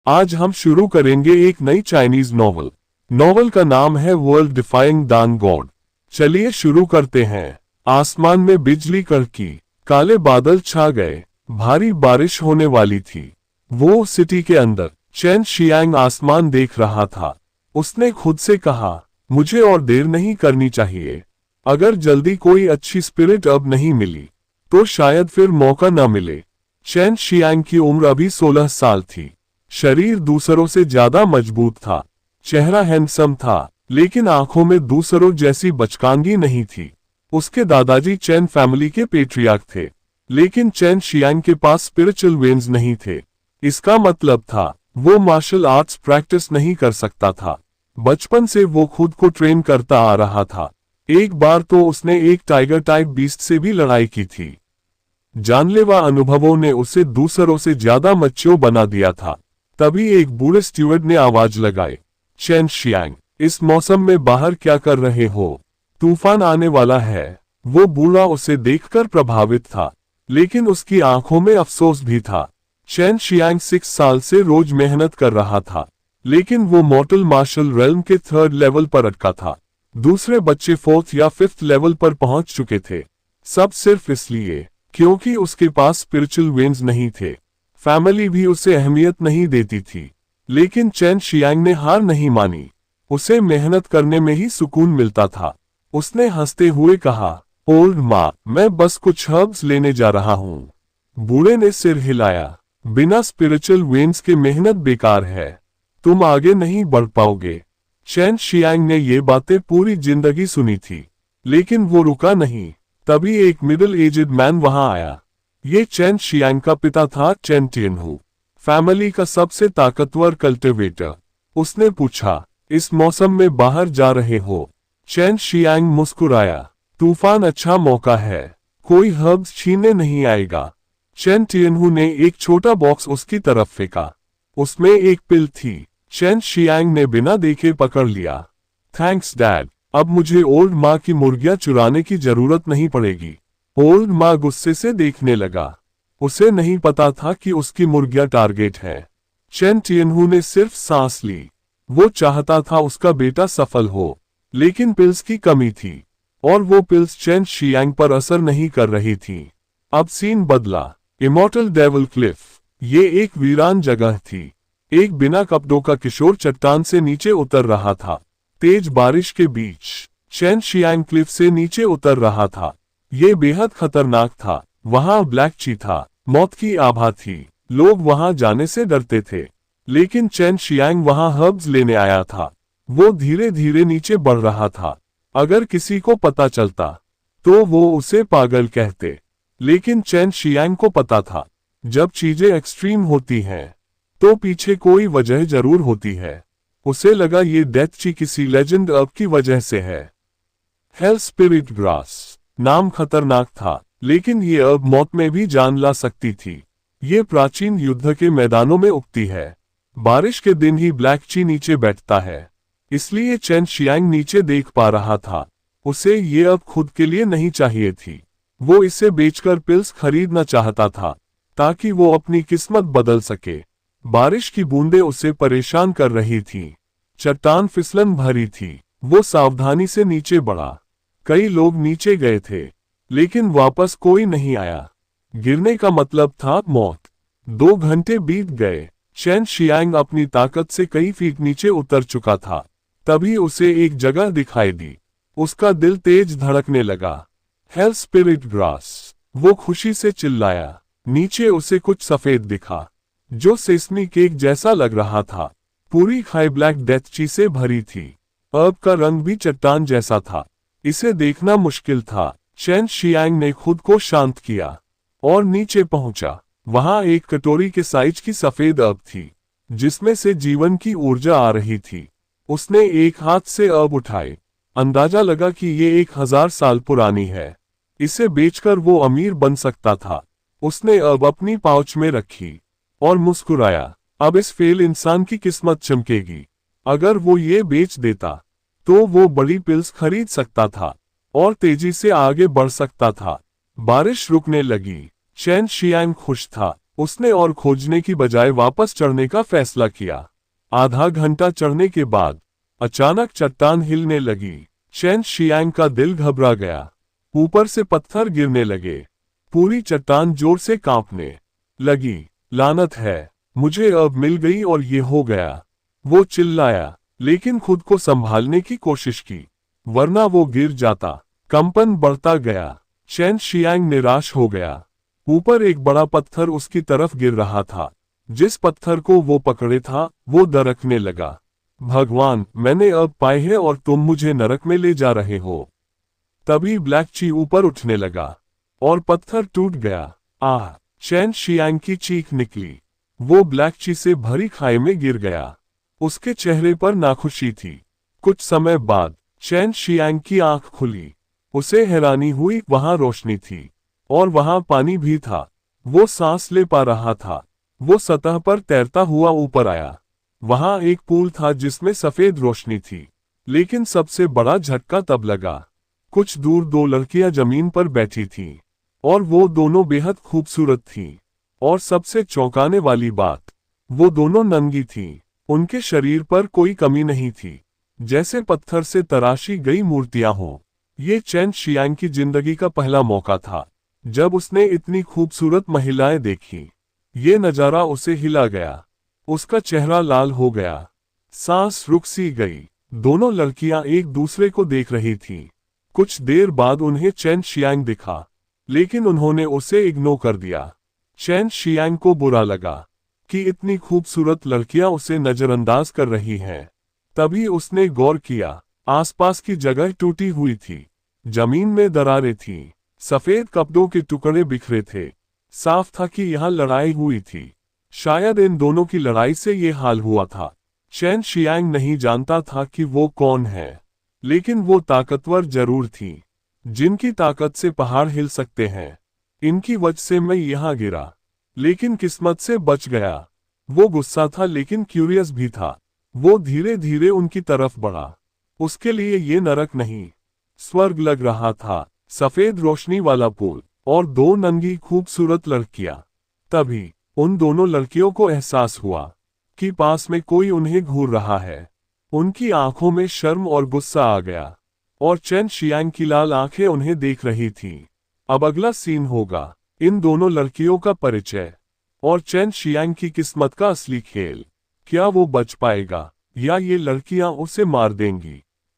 आज हम शुरू करेंगे एक नई चाइनीज नॉवल। नॉवल का नाम है वर्ल्ड डिफाइंग दान गॉड। चलिए शुरू करते हैं। आसमान में बिजली कड़की, काले बादल छा गए, भारी बारिश होने वाली थी। वो सिटी के अंदर चेन शियांग आसमान देख रहा था। उसने खुद से कहा, मुझे और देर नहीं करनी चाहिए। अगर जल्दी कोई अच्छी स्पिरिट अब नहीं मिली तो शायद फिर मौका न मिले। चेन शियांग की उम्र अभी 16 साल थी। शरीर दूसरों से ज्यादा मजबूत था। चेहरा हैंडसम था, लेकिन आंखों में दूसरों जैसी बचकांगी नहीं थी। उसके दादाजी चेन फैमिली के पेट्रियार्क थे, लेकिन चेन शियांग के पास स्पिरिचुअल वेन्स नहीं थे। इसका मतलब था वो मार्शल आर्ट्स प्रैक्टिस नहीं कर सकता था। बचपन से वो खुद को ट्रेन करता आ रहा था। एक बार तो उसने एक टाइगर टाइप बीस्ट से भी लड़ाई की थी। जानलेवा अनुभवों ने उसे दूसरों से ज्यादा मैच्योर बना दिया था। तभी एक बूढ़े स्टीवर्ड ने आवाज लगाई, चेन शियांग, इस मौसम में बाहर क्या कर रहे हो? तूफान आने वाला है। वो बूढ़ा उसे देखकर प्रभावित था, लेकिन उसकी आंखों में अफसोस भी था। चेन शियांग 6 साल से रोज मेहनत कर रहा था, लेकिन वो मॉर्टल मार्शल रेल्म के 3rd लेवल पर अटका था। दूसरे बच्चे 4th या 5th लेवल पर पहुंच चुके थे। सब सिर्फ इसलिए क्योंकि उसके पास स्पिरिचुअल वेन्स नहीं थे। फैमिली भी उसे अहमियत नहीं देती थी, लेकिन चेन शियांग ने हार नहीं मानी। उसे मेहनत करने में ही सुकून मिलता था। उसने हंसते हुए कहा, ओल्ड माँ, मैं बस कुछ हर्ब्स लेने जा रहा हूँ। बूढ़े ने सिर हिलाया, बिना स्पिरिचुअल वेन्स के मेहनत बेकार है। तुम आगे नहीं बढ़ पाओगे। चेन शियांग ने ये बातें पूरी जिंदगी सुनी थी, लेकिन वो रुका नहीं। तभी एक मिडिल एजेड मैन वहां आया। ये चेन शियांग का पिता था, चेन टियनहू, फैमिली का सबसे ताकतवर कल्टिवेटर। उसने पूछा, इस मौसम में बाहर जा रहे हो? चेन शियांग मुस्कुराया, तूफान अच्छा मौका है, कोई हर्ब्स छीनने नहीं आएगा। चेन टियनहू ने एक छोटा बॉक्स उसकी तरफ फेंका। उसमें एक पिल थी। चेन शियांग ने बिना देखे पकड़ लिया। थैंक्स डैड, अब मुझे ओल्ड माँ की मुर्गियां चुराने की जरूरत नहीं पड़ेगी। ओल्ड माँ गुस्से से देखने लगा। उसे नहीं पता था कि उसकी मुर्गियां टारगेट है। चेन टियनहू ने सिर्फ सांस ली। वो चाहता था उसका बेटा सफल हो, लेकिन पिल्स की कमी थी, और वो पिल्स चेन शियांग पर असर नहीं कर रही थी। अब सीन बदला। Immortal devil Cliff. ये एक वीरान जगह थी। एक बिना कपड़ों का किशोर चट्टान से नीचे उतर रहा था। तेज बारिश के बीच चेन शियांग क्लिफ से नीचे उतर रहा था। ये बेहद खतरनाक था। वहां ब्लैक ची था, मौत की आभा थी। लोग वहां जाने से डरते थे, लेकिन चेन शियांग वहां हर्ब्स लेने आया था। वो धीरे धीरे नीचे बढ़ रहा था। अगर किसी को पता चलता तो वो उसे पागल कहते, लेकिन चेन शियांग को पता था, जब चीजें एक्सट्रीम होती हैं तो पीछे कोई वजह जरूर होती है। उसे लगा ये डेथ ची किसी लेजेंड अर्ब की वजह से है। Hello spirit grass. नाम खतरनाक था, लेकिन ये अर्ब मौत में भी जान ला सकती थी। ये प्राचीन युद्ध के मैदानों में उगती है। बारिश के दिन ही ब्लैक ची नीचे बैठता है, इसलिए चेन शियांग नीचे देख पा रहा था। उसे ये अब खुद के लिए नहीं चाहिए थी। वो इसे बेचकर पिल्स खरीदना चाहता था, ताकि वो अपनी किस्मत बदल सके। बारिश की बूंदें उसे परेशान कर रही थीं। चट्टान फिसलन भरी थी। वो सावधानी से नीचे बढ़ा। कई लोग नीचे गए थे, लेकिन वापस कोई नहीं आया। गिरने का मतलब था मौत। 2 घंटे बीत गए। चेन शियांग अपनी ताकत से कई फीट नीचे उतर चुका था। तभी उसे एक जगह दिखाई दी। उसका दिल तेज धड़कने लगा। Hello spirit grass. वो खुशी से चिल्लाया। नीचे उसे कुछ सफेद दिखा, जो सेसमी केक जैसा लग रहा था। पूरी खाई ब्लैक डेथ ची से भरी थी। अर्ब का रंग भी चट्टान जैसा था। इसे देखना मुश्किल था। चेन शियांग ने खुद को शांत किया और नीचे पहुंचा। वहां एक कटोरी के साइज की सफेद अर्ब थी, जिसमें से जीवन की ऊर्जा आ रही थी। उसने एक हाथ से अर्ब उठाई। अंदाजा लगा कि ये 1000 साल पुरानी है। इसे बेचकर वो अमीर बन सकता था। उसने अर्ब अपनी पाउच में रखी और मुस्कुराया। अब इस फेल इंसान की किस्मत चमकेगी। अगर वो ये बेच देता तो वो बड़ी पिल्स खरीद सकता था और तेजी से आगे बढ़ सकता था। बारिश रुकने लगी। चेन शियांग खुश था। उसने और खोजने की बजाय वापस चढ़ने का फैसला किया। आधा घंटा चढ़ने के बाद अचानक चट्टान हिलने लगी। चेन शियांग का दिल घबरा गया। ऊपर से पत्थर गिरने लगे। पूरी चट्टान जोर से कांपने लगी। लानत है, मुझे अब मिल गई और ये हो गया, वो चिल्लाया, लेकिन खुद को संभालने की कोशिश की, वरना वो गिर जाता। कंपन बढ़ता गया। चेन शियांग निराश हो गया। ऊपर एक बड़ा पत्थर उसकी तरफ गिर रहा था। जिस पत्थर को वो पकड़े था वो दरकने लगा। भगवान, मैंने अब पाए है और तुम मुझे नरक में ले जा रहे हो। तभी ब्लैक ची ऊपर उठने लगा और पत्थर टूट गया। आह! चेन शियांग की चीख निकली। वो ब्लैक ची से भरी खाई में गिर गया। उसके चेहरे पर नाखुशी थी। कुछ समय बाद चेन शियांग की आंख खुली। उसे हैरानी हुई, वहां रोशनी थी और वहां पानी भी था। वो सांस ले पा रहा था। वो सतह पर तैरता हुआ ऊपर आया। वहां एक पूल था जिसमें सफेद रोशनी थी। लेकिन सबसे बड़ा झटका तब लगा। कुछ दूर दो लड़कियां जमीन पर बैठी थीं और वो दोनों बेहद खूबसूरत थीं। और सबसे चौंकाने वाली बात, वो दोनों नंगी थीं। उनके शरीर पर कोई कमी नहीं थी, जैसे पत्थर से तराशी गई मूर्तियां हों। ये चेन शियांग की जिंदगी का पहला मौका था जब उसने इतनी खूबसूरत महिलाएं देखी। ये नजारा उसे हिला गया। उसका चेहरा लाल हो गया। सांस रुक सी गई। दोनों लड़कियां एक दूसरे को देख रही थीं। कुछ देर बाद उन्हें चेन शियांग दिखा, लेकिन उन्होंने उसे इग्नोर कर दिया। चेन शियांग को बुरा लगा कि इतनी खूबसूरत लड़कियां उसे नजरअंदाज कर रही हैं। तभी उसने गौर किया, आसपास की जगह टूटी हुई थी। जमीन में दरारें थीं। सफेद कपड़ों के टुकड़े बिखरे थे। साफ था कि यहां लड़ाई हुई थी। शायद इन दोनों की लड़ाई से ये हाल हुआ था। चेन शियांग नहीं जानता था कि वो कौन है, लेकिन वो ताकतवर जरूर थी, जिनकी ताकत से पहाड़ हिल सकते हैं। इनकी वजह से मैं यहां गिरा, लेकिन किस्मत से बच गया। वो गुस्सा था लेकिन क्यूरियस भी था। वो धीरे धीरे उनकी तरफ बढ़ा। उसके लिए ये नरक नहीं, स्वर्ग लग रहा था। सफेद रोशनी वाला पुल और दो नंगी खूबसूरत लड़कियां। तभी उन दोनों लड़कियों को एहसास हुआ कि पास में कोई उन्हें घूर रहा है। उनकी आंखों में शर्म और गुस्सा आ गया और चेन शियांग की लाल आंखें उन्हें देख रही थीं। अब अगला सीन होगा इन दोनों लड़कियों का परिचय और चेन शियांग की किस्मत का असली खेल। क्या वो बच पाएगा या ये लड़कियां उसे मार देंगी?